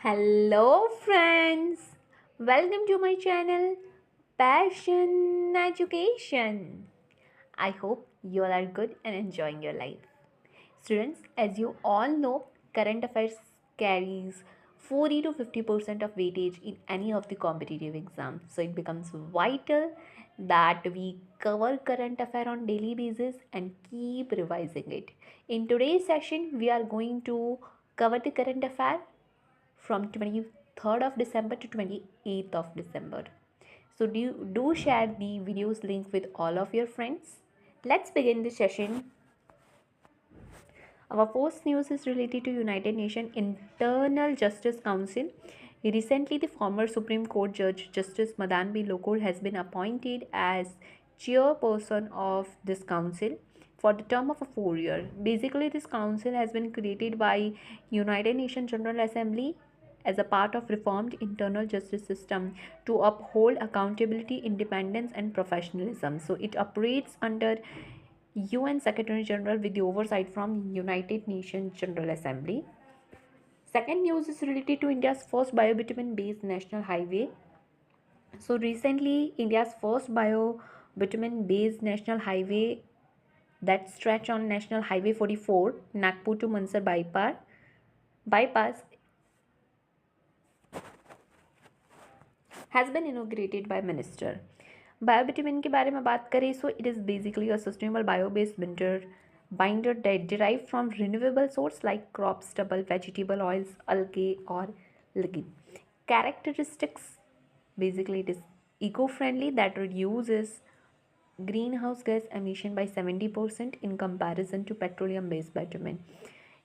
Hello, friends. Welcome to my channel, Passion Education. I hope you all are good and enjoying your life. Students, as you all know, current affairs carries 40 to 50% of weightage in any of the competitive exams. So it becomes vital that we cover current affair on daily basis and keep revising it. In today's session, we are going to cover the current affair from 23rd of December to 28th of December. So do share the videos link with all of your friends. Let's begin the session. Our first news is related to United Nations Internal Justice Council. Recently, the former Supreme Court Judge Justice Madan B. Lokul has been appointed as chairperson of this council for the term of a 4 year. Basically, this council has been created by United Nations General Assembly as a part of reformed internal justice system to uphold accountability, independence and professionalism. So it operates under UN Secretary General with the oversight from United Nations General Assembly. Second news is related to India's first biobitumen based national highway. So recently, India's first biobitumen based national highway that stretch on National Highway 44, Nagpur to Mansar bypass has been inaugurated by Minister. बायोबिटुमिन के बारे में बात करें so it is basically a sustainable bio based binder that derive from renewable source like crops, stubble, vegetable oils, algae or lignin. Characteristics, basically it is eco-friendly that reduces greenhouse gas emission by 70% in comparison to petroleum based bitumen.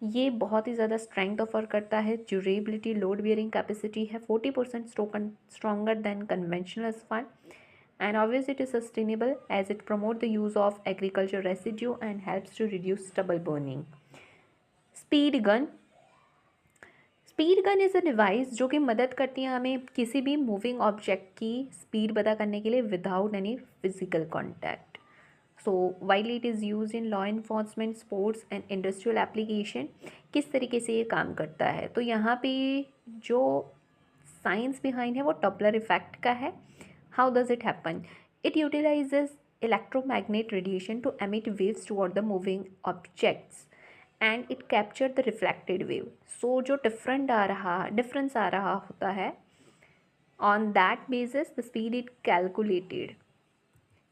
ये बहुत ही ज़्यादा strength offer करता है. Durability, load bearing capacity है 40% stronger then conventional asphalt. And obviously it is sustainable as it promotes the use of agriculture residue and helps to reduce stubble burning. Speed gun. Speed gun is a device जो कि मदद करती है हमें किसी भी moving object की speed पता करने के लिए without any physical contact. So widely it is use in law enforcement, sports and industrial application. किस तरीके से ये काम करता है तो यहाँ पे जो साइंस बिहाइंड है वो डॉपलर इफेक्ट का है. How does it happen? It utilises electromagnetic radiation to emit waves toward the moving objects and it captured the reflected wave. So जो difference आ रहा होता है on that basis the speed it calculated.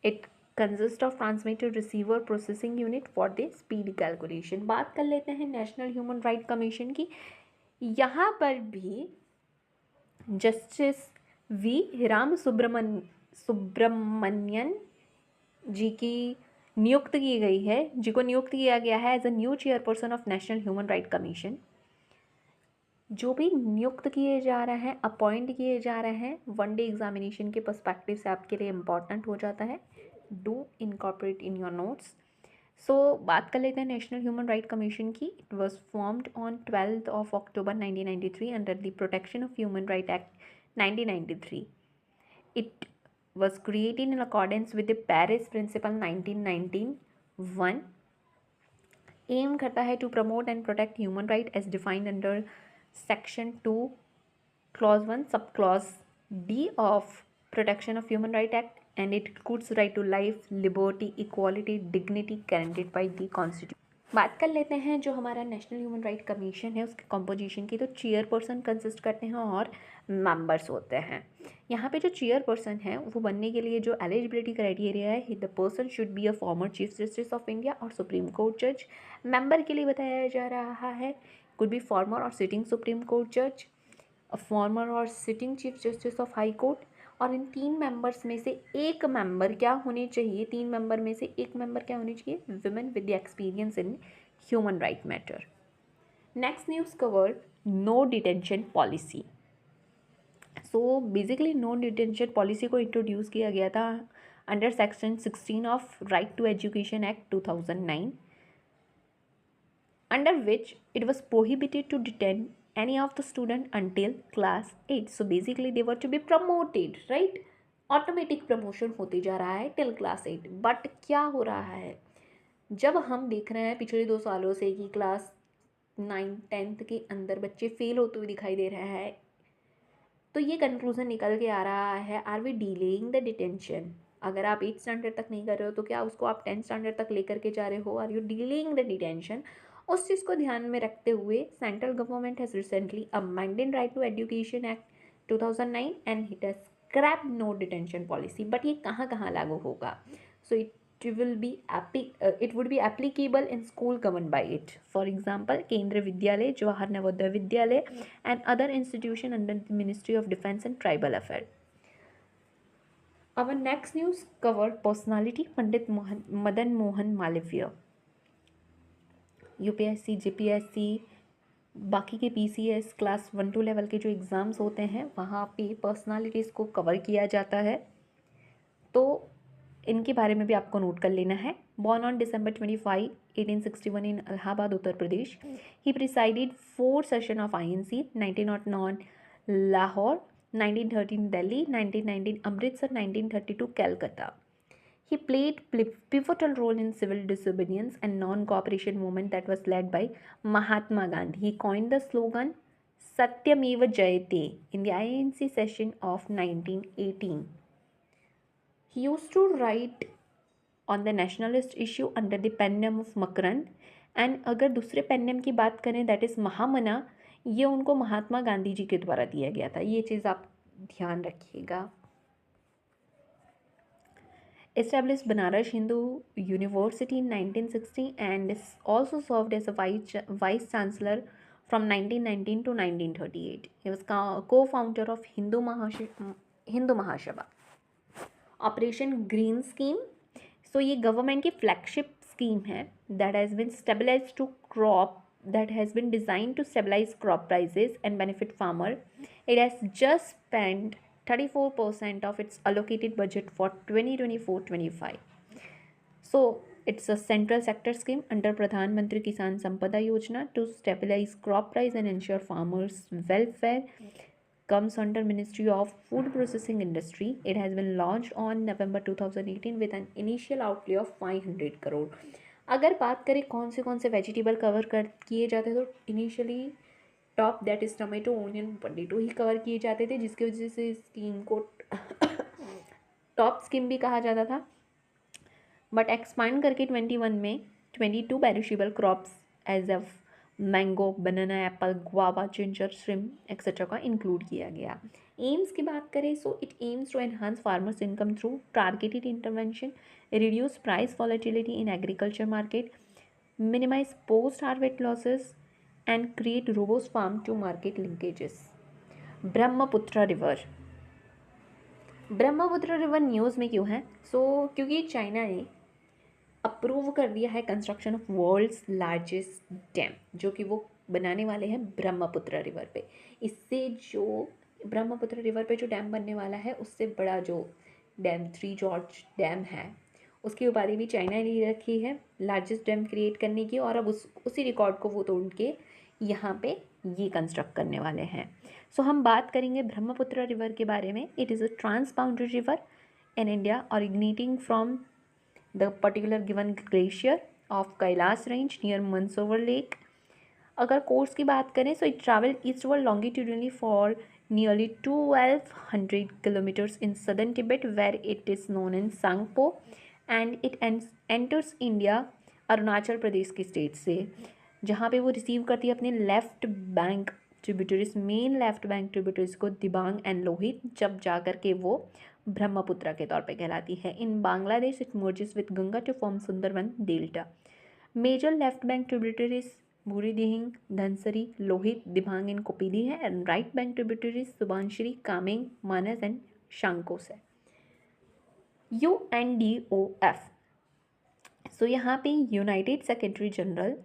It consists of transmitter, receiver, processing unit for the speed calculation. बात कर लेते हैं National human right Commission की. यहाँ पर भी जस्टिस वी राम सुब्रमण्यन जी की नियुक्त की गई है, जिनको नियुक्त किया गया है as a new chairperson of national human right commission. जो भी नियुक्त किए जा रहे हैं, अपॉइंट किए जा रहे हैं, वन डे एग्जामिनेशन के पर्सपेक्टिव से आपके लिए इम्पॉर्टेंट हो जाता है. Do incorporate in your notes. So बात कर लेते हैं नेशनल ह्यूमन राइट कमीशन की. It was formed on 12 of October 1993 under the Protection of Human Right Act 1993. It was created in accordance with the Paris Principle 1991. Aim करता है to promote and protect human right as defined under section 2 clause 1 sub clause D of protection of human right act and it includes right to life, liberty, equality, dignity guaranteed by the constitution. बात कर लेते हैं जो हमारा national human right commission है उसके composition की. तो चेयरपर्सन कंसिस्ट करते हैं और मेंबर्स होते हैं. यहाँ पे जो चेयरपर्सन है वो बनने के लिए जो एलिजिबिलिटी क्राइटेरिया है, the person should be a former chief justice of India और सुप्रीम कोर्ट जज. मेंबर के लिए बताया जा रहा है कुड बी फॉर्मर और सिटिंग सुप्रीम कोर्ट जज, अ फॉर्मर और sitting chief justice of high court. और इन 3 मेंबर्स में से एक मेंबर क्या होने चाहिए, 3 मेंबर में से एक मेंबर क्या होनी चाहिए, women with the experience in human right matter. Next news cover no detention policy. So basically no detention policy को इंट्रोड्यूस किया गया था under section 16 of right to education act 2009 under which it was prohibited to detain any of the student until class 8. So basically they were to be promoted, right? Automatic promotion होते जा रहा है till class 8. But क्या हो रहा है, जब हम देख रहे हैं पिछले 2 सालों से कि क्लास 9th 10th के अंदर बच्चे फेल होते हुए दिखाई दे रहे हैं, तो ये कंक्लूजन निकल के आ रहा है, are we delaying the detention? अगर आप 8th स्टैंडर्ड तक नहीं कर रहे हो तो क्या उसको आप 10th स्टैंडर्ड तक लेकर के जा रहे हो? Are you delaying the detention? उस चीज़ को ध्यान में रखते हुए central government has recently amended right to education act 2009 and it has scrap no detention policy. But ये कहाँ कहाँ लागू होगा? So it would be applicable in school governed by it. For example, Kendriya Vidyalaya, Jawahar Navodaya Vidyalaya, and other institution under the Ministry of Defence and Tribal Affairs. Our next news covered personality Pandit Madan Mohan Malviya. UPSC, GPSC, बाकी के PCS class 1-2 level के जो exams होते हैं वहाँ पे personalities को cover किया जाता है, तो इनके बारे में भी आपको नोट कर लेना है। Born on December 25, 1861 in Allahabad, Uttar Pradesh. He presided 4 session of INC, 1909 Lahore, 1913 Delhi, 1919 Amritsar, 1932 Calcutta. He played pivotal role in civil disobedience and non-cooperation movement that was led by Mahatma Gandhi. He coined the slogan Satyameva Jayate in the INC session of 1918. He used to write on the nationalist issue under the pen name of Makarand, and अगर दूसरे pen name की बात करें that is महामना, ये उनको महात्मा गांधी जी के द्वारा दिया गया था। ये चीज़ आप ध्यान रखिएगा। Established Banaras Hindu University in 1960 and is also served as a vice chancellor from 1919 to 1938. He was co-founder of Hindu Mahasabha. Operation green scheme, so ये गवर्नमेंट की फ्लैगशिप स्कीम है that has been stabilise to crop that has been designed to stabilize crop prices and benefit farmer. It has just spent 34% of its allocated budget for 2024-25. So it's a central sector scheme under Pradhan Mantri Kisan Sampada Yojana to stabilize crop price and ensure farmers welfare. Comes under Ministry of Food Processing Industry. It has been launched on November 2018 with an initial outlay of 500 crore. अगर बात करें कौन से vegetable cover किए जाते थे, तो initially top that is tomato, onion, potato he cover किए जाते थे, जिसकी वजह से स्कीम को टॉप स्कीम भी कहा जाता था। बट एक्सपांड करके 21 में 22 perishable crops as of mango, banana, apple, guava, ginger, shrimp etcetera का इंक्लूड किया गया। एम्स की बात करें, so it aims to enhance farmers income through targeted intervention, reduce price volatility in agriculture market, minimise post harvest losses and create robust farm to market linkages. Brahmaputra river, Brahmaputra river news में क्यों है? क्योंकि China ने approve कर दिया है construction of world's largest dam, जो कि वो बनाने वाले हैं ब्रह्मपुत्र रिवर पे। इससे जो ब्रह्मपुत्र रिवर पे जो डैम बनने वाला है, उससे बड़ा जो डैम 3 जॉर्ज डैम है, उसकी उपाधि भी चाइना ने ले रखी है लार्जेस्ट डैम क्रिएट करने की, और अब उसी रिकॉर्ड को वो तोड़ के यहाँ पे ये कंस्ट्रक्ट करने वाले हैं। हम बात करेंगे ब्रह्मपुत्र रिवर के बारे में। It is a transboundary river in India originating from the particular given glacier of Kailash range near Mansovar Lake. अगर कोर्स की बात करें, so it traveled eastward longitudinally for nearly 1200 kilometers in southern Tibet, where it is known as Sangpo, and it enters India Arunachal Pradesh की state से, जहाँ पे वो receive करती है अपने left bank tributaries, main left bank tributaries को, दिबांग एंड लोहित, जब जा कर के वो ब्रह्मपुत्र के तौर पे कहलाती है। In Bangladesh it merges with Ganga to form Sundarban delta. Major left bank tributaries Burhidihing, Dhansiri, Lohit, Dibang and Kopili है, and right bank tributaries Subansiri, Kameng, Manas and Sankosh है। UNDOF, यहाँ पे united secretary general,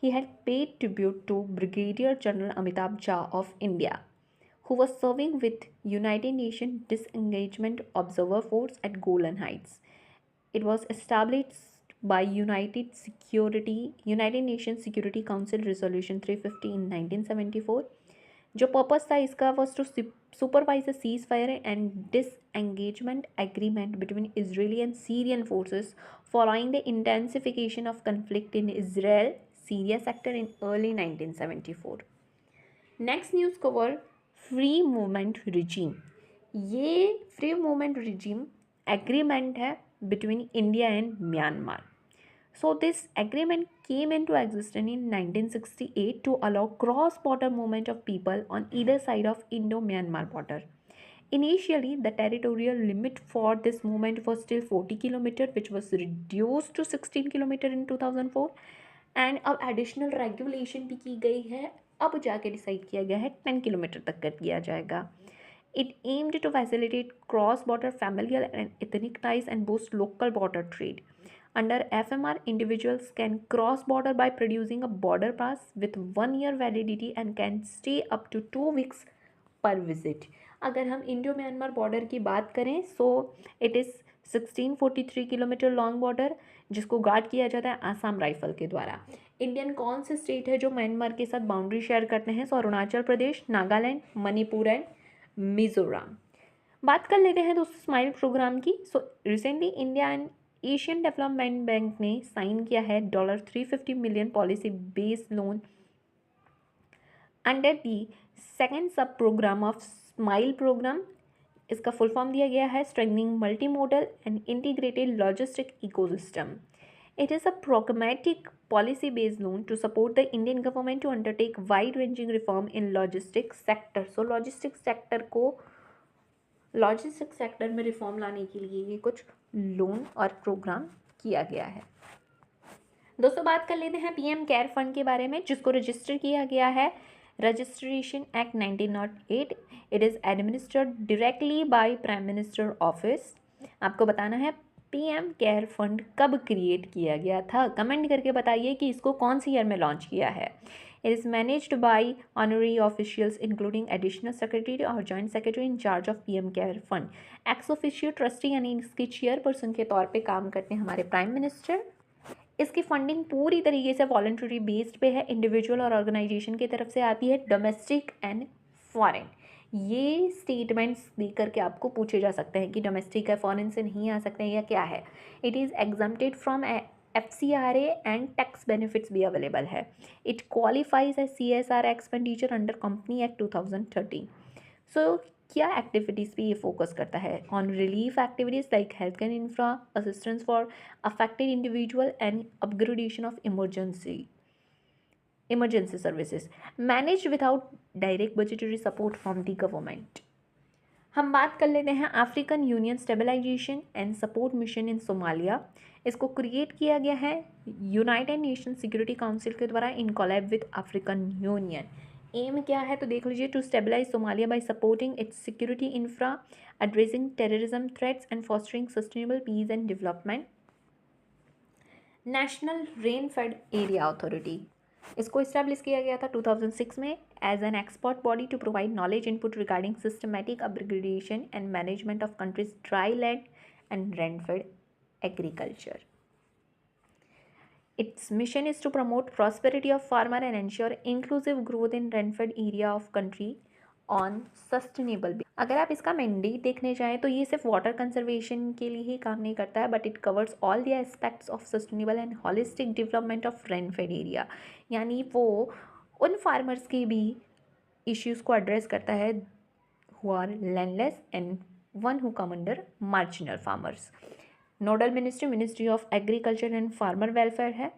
he had paid tribute to Brigadier General Amitabh Jha of India, who was serving with United Nations Disengagement Observer Force at Golan Heights. It was established by United Nations Security Council Resolution 350 in 1974. जो purpose था इसका was to supervise a ceasefire and disengagement agreement between Israeli and Syrian forces following the intensification of conflict in Israel, Syria sector in early 1974. Next news cover free movement regime. ये free movement regime agreement है between India and Myanmar. So this agreement came into existence in 1968 to allow cross-border movement of people on either side of Indo-Myanmar border. Initially, the territorial limit for this movement was still 40 km, which was reduced to 16 km in 2004. And अब additional regulation भी की गई है, अब जाके decide किया गया है 10 किलोमीटर तक कर दिया जाएगा. It aimed to facilitate cross-border familial and ethnic ties and boost local border trade. Under FMR, individuals can cross border by producing a border pass with 1 year validity and can stay up to 2 weeks per visit. अगर हम Indo Myanmar border की बात करें so it is 1643 kilometre long border, जिसको guard किया जाता है Assam rifle के द्वारा. इंडियन कौन से स्टेट है जो म्यांमार के साथ बाउंड्री शेयर करते हैं? सो अरुणाचल प्रदेश, नागालैंड, मणिपुर एंड मिजोरम. बात कर लेते हैं दोस्तों स्माइल प्रोग्राम की. So recently India and Asian development bank ने साइन किया है $350 million policy based loan under the second सब प्रोग्राम ऑफ स्माइल प्रोग्राम. इसका फुल फॉर्म दिया गया है strengthening multi modal and integrated logistic ecosystem. It is a programmatic policy-based loan to support the Indian government to undertake wide-ranging reform in logistics sector. So logistic sector में reform लाने के लिए ये कुछ loan और प्रोग्राम किया गया है. दोस्तों बात कर लेते हैं पीएम केयर फंड के बारे में, जिसको रजिस्टर किया गया है registration act 1908. It is administered directly by prime minister office. आपको बताना है पीएम केयर फंड कब क्रिएट किया गया था. कमेंट करके बताइए कि इसको कौन सी ईयर में लॉन्च किया है. It is managed by honorary officials including additional secretary और joint secretary in charge of PM Care Fund. Ex officio trustee यानी इसके चेयरपर्सन के तौर पे काम करते हैं हमारे प्राइम मिनिस्टर. इसकी फंडिंग पूरी तरीके से वॉलंटरी बेस्ड पे है, इंडिविजुअल और ऑर्गेनाइजेशन की तरफ से आती है, डोमेस्टिक एंड फॉरेन. ये स्टेटमेंट्स दे करके आपको पूछे जा सकते हैं कि डोमेस्टिक है, फॉरेन से नहीं आ सकते हैं या क्या है. It is exempted from FCRA and tax benefits भी अवेलेबल है. It qualifies as CSR expenditure under company act 2013. So क्या एक्टिविटीज़ पे ये फोकस करता है? On relief activities like health care infra, assistance for affected individual and upgradation of emergency services manage without direct budgetary support from the government. हम बात कर लेते हैं African union stabilisation and support mission in Somalia. इसको create किया गया है united nation security council के द्वारा in collab with African union. Aim क्या है तो देख लीजिए, to stabilise Somalia by supporting its security infra, addressing terrorism threats and fostering sustainable peace and development. National rain fed area authority, इसको establish किया गया था 2006 में as an expert body to provide knowledge input regarding systematic upgradation and management of country's dry land and rainfed agriculture. Its mission is to promote prosperity of farmer and ensure inclusive growth in rain-fed area of country on sustainable basis. अगर आप इसका mandate देखने जाएँ तो ये सिर्फ water conservation के लिए ही काम नहीं करता है, but it covers all the aspects of sustainable and holistic development of rain-fade area. यानी वो उन फार्मर्स की भी इश्यूज़ को एड्रेस करता है who are landless and one who come under marginal farmers. Nodal ministry of agriculture and farmer welfare है.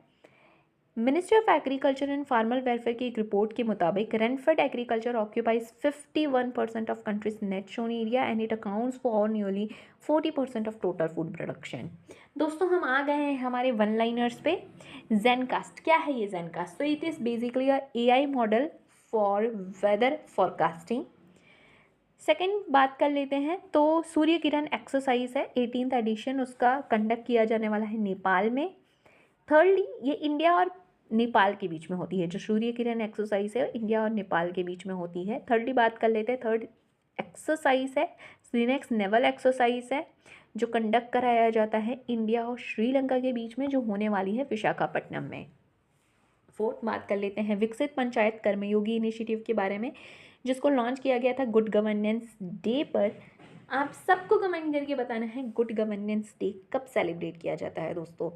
Ministry of agriculture and farmer welfare की एक रिपोर्ट के मुताबिक rainfed agriculture occupies 51% of country's net sown area and it accounts for nearly 40% of total food production. दोस्तों हम आ गए हैं हमारे वन लाइनर्स पे. जेनकास्ट क्या है ये जेनकास्ट? तो it is basically a AI model for weather forecasting. Second बात कर लेते हैं तो सूर्य किरण एक्सरसाइज है 18th एडिशन, उसका कंडक्ट किया जाने वाला है नेपाल में. थर्डली ये इंडिया और नेपाल के बीच में होती है. जो सूर्य किरण एक्सरसाइज है इंडिया और नेपाल के बीच में होती है. थर्डली बात कर लेते हैं थर्ड एक्सरसाइज है सीनेक्स नेवल एक्सरसाइज है, जो कंडक्ट कराया जाता है इंडिया और श्रीलंका के बीच में, जो होने वाली है विशाखापट्टनम में. फोर्थ बात कर लेते हैं विकसित पंचायत कर्मयोगी इनिशिएटिव के बारे में, जिसको लॉन्च किया गया था गुड गवर्नेंस डे पर. आप सबको कमेंट करके बताना है गुड गवर्नेंस डे कब सेलिब्रेट किया जाता है दोस्तों.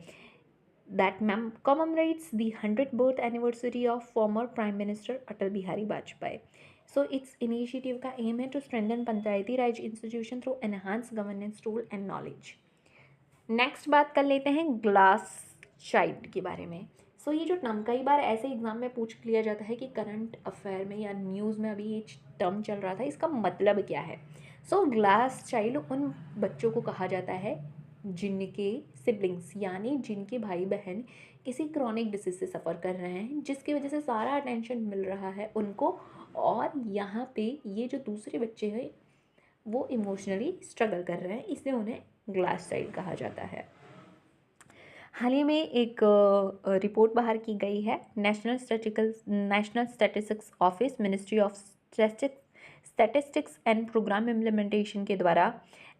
that commemorates the 100th birth anniversary of former Prime Minister Atal Bihari Vajpayee. So its initiative का aim है to strengthen Panchayati Raj institution through enhanced governance tool and knowledge. Next बात कर लेते हैं ग्लास चाइल्ड के बारे में. सो ये जो टर्म कई बार ऐसे एग्जाम में पूछ लिया जाता है कि करंट अफेयर में या न्यूज़ में अभी ये टर्म चल रहा था, इसका मतलब क्या है. सो ग्लास चाइल्ड उन बच्चों को कहा जाता है जिनके सिबलिंग्स यानी जिनके भाई बहन किसी क्रॉनिक डिसीज से सफ़र कर रहे हैं, जिसकी वजह से सारा अटेंशन मिल रहा है उनको, और यहाँ पे ये जो दूसरे बच्चे हैं वो इमोशनली स्ट्रगल कर रहे हैं, इसलिए उन्हें ग्लास चाइल्ड कहा जाता है. हाल ही में एक रिपोर्ट बाहर की गई है national statistics office, ministry of statistics and programme implementation के द्वारा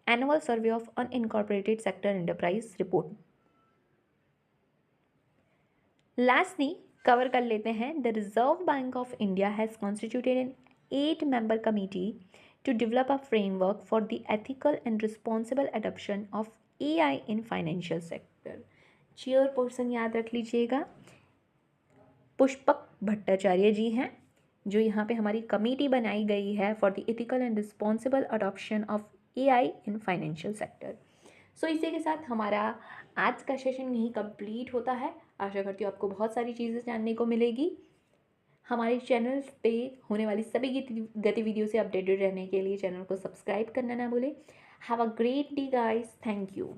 annual survey of unincorporated sector enterprise report. Lastly cover कर लेते हैं the reserve bank of India has constituted an 8-member committee to develop a framework for the ethical and responsible adoption of AI in financial sector. Chairperson याद रख लीजिएगा पुष्पक भट्टाचार्य जी हैं, जो यहाँ पे हमारी कमेटी बनाई गई है for the ethical and responsible adoption of AI in financial sector. So इसी के साथ हमारा आज का सेशन यहीं कंप्लीट होता है. आशा करती हूँ आपको बहुत सारी चीज़ें जानने को मिलेगी. हमारे चैनल पे होने वाली सभी गतिविधियों से अपडेटेड रहने के लिए चैनल को सब्सक्राइब करना ना भूलें. Have a great day guys. Thank you.